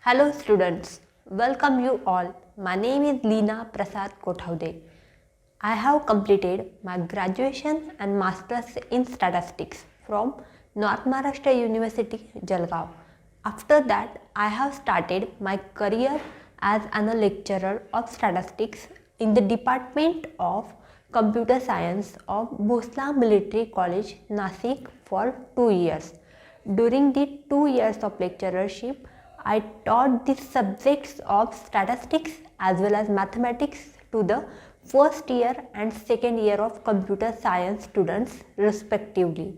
Hello students, welcome you all. My name is Leena Prasad Kothaude. I have completed my graduation and masters in statistics from North Maharashtra University, Jalgaon. After that, I have started my career as a lecturer of statistics in the Department of Computer Science of Bhosla Military College, Nasik for 2 years. During the 2 years of lecturership, I taught the subjects of statistics as well as mathematics to the first year and second year of computer science students respectively.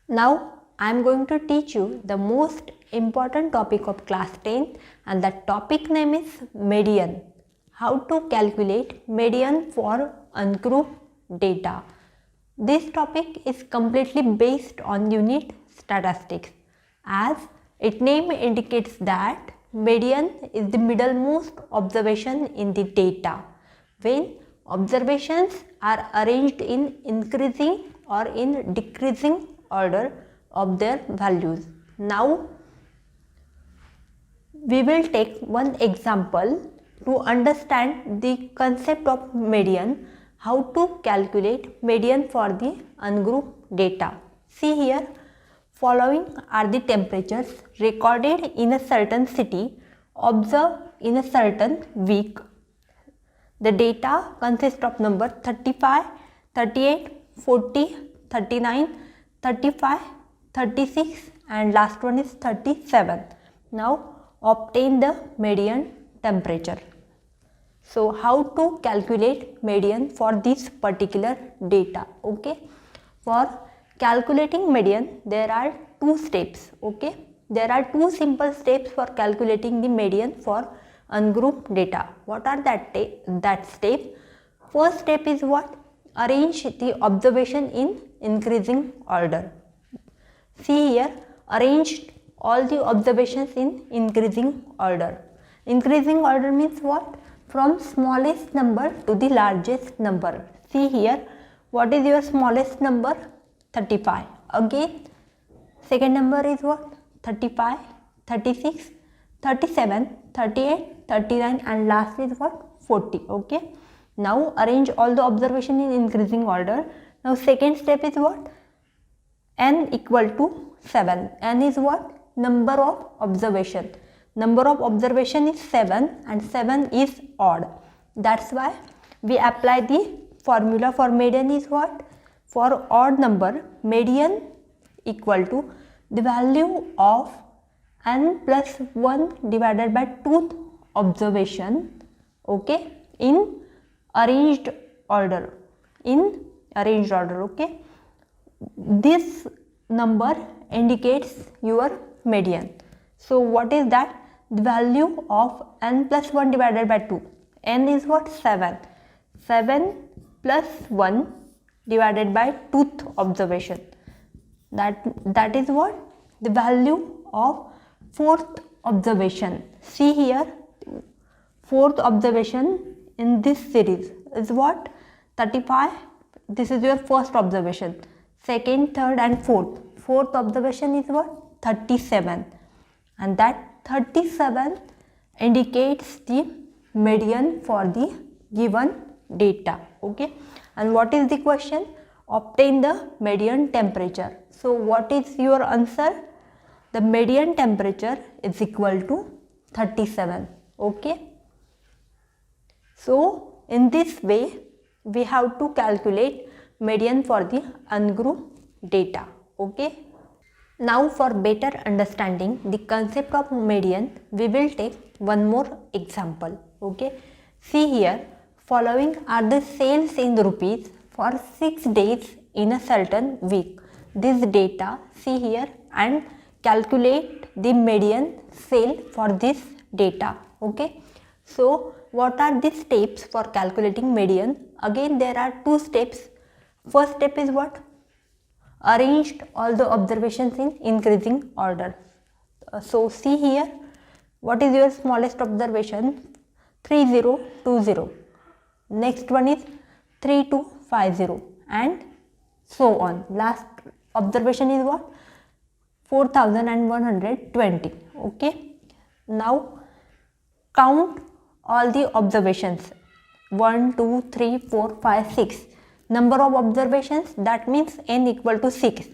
Now I am going to teach you the most important topic of class 10, and the topic name is median. How to calculate median for ungrouped data. This topic is completely based on unit statistics, as its name indicates that median is the middlemost observation in the data when observations are arranged in increasing or in decreasing order of their values. Now we will take one example to understand the concept of median, how to calculate median for the ungrouped data. See here, following are the temperatures recorded in a certain city observed in a certain week. The data consists of number 35, 38, 40, 39, 35, 36 and last one is 37. Now obtain the median temperature. So how to calculate median for this particular data? Okay, for calculating median there are two steps. Okay, there are two simple steps for calculating the median for ungrouped data. What are that step? First step is what? Arrange the observation in increasing order. See here, arranged all the observations in increasing order. Increasing order means what? From smallest number to the largest number. See here, what is your smallest number? 35. Again, second number is what? 35, 36, 37, 38, 39 and last is what? 40. Okay. Now arrange all the observation in increasing order. Now second step is what? N equal to 7. N is what? Number of observation. Number of observation is 7 and 7 is odd. That's why we apply the formula for median is what? For odd number, median equal to the value of n plus 1 divided by 2th observation, okay, in arranged order. In arranged order, okay. This number indicates your median. So what is that? The value of n plus 1 divided by 2. N is what? 7. 7 plus 1 divided by 2th observation. That is what? The value of 4th observation. See here, 4th observation in this series is what? 35. This is your first observation. Second, third and fourth. Fourth observation is what? 37. And that 37 indicates the median for the given data. Okay. And what is the question? Obtain the median temperature. So what is your answer? The median temperature is equal to 37. Okay. So in this way we have to calculate median for the ungrouped data. Okay. Now for better understanding the concept of median, we will take one more example. Okay. See here, following are the sales in rupees for 6 days in a certain week. This data, see here, and calculate the median sale for this data. Okay. So what are the steps for calculating median? Again there are two steps. First step is what? Arranged all the observations in increasing order. So see here, what is your smallest observation? 3020. Next one is 3250 and so on. Last observation is what? 4120. Okay. Now count all the observations. 1, 2, 3, 4, 5, 6. Number of observations, that means n equal to 6.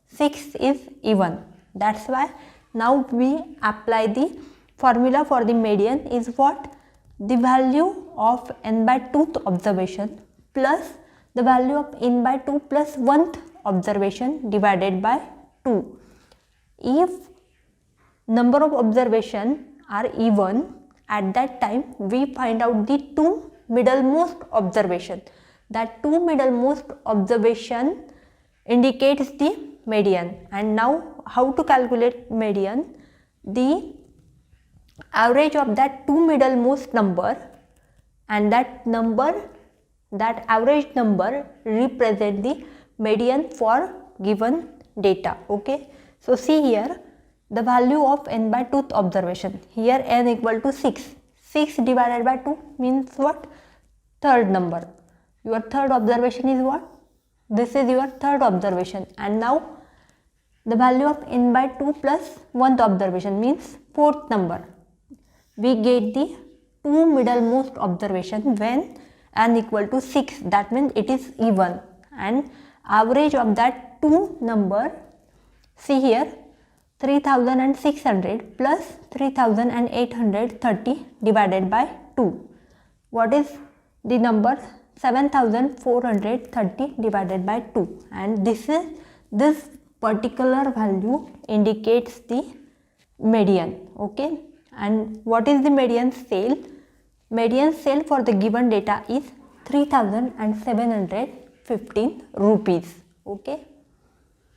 6 is even. That's why now we apply the formula for the median is what? The value of n by 2th observation plus the value of n by 2 plus 1th observation divided by 2. If number of observation are even, at that time we find out the two middlemost observation. That two middlemost observation indicates the median. And now how to calculate median? The average of that two middlemost number, and that average number represent the median for given data. Okay, so see here the value of n by 2th observation. Here n equal to 6. 6 divided by 2 means what? Third number. Your third observation is what? This is your third observation. And now the value of n by 2 plus 1th observation means fourth number. We get the two middlemost observation when n equal to 6. That means it is even. And average of that two number, see here, 3600 plus 3830 divided by 2. What is the number? 7430 divided by 2. And this particular value indicates the median. Okay. And what is the median sale? Median sale for the given data is 3715 rupees. Okay.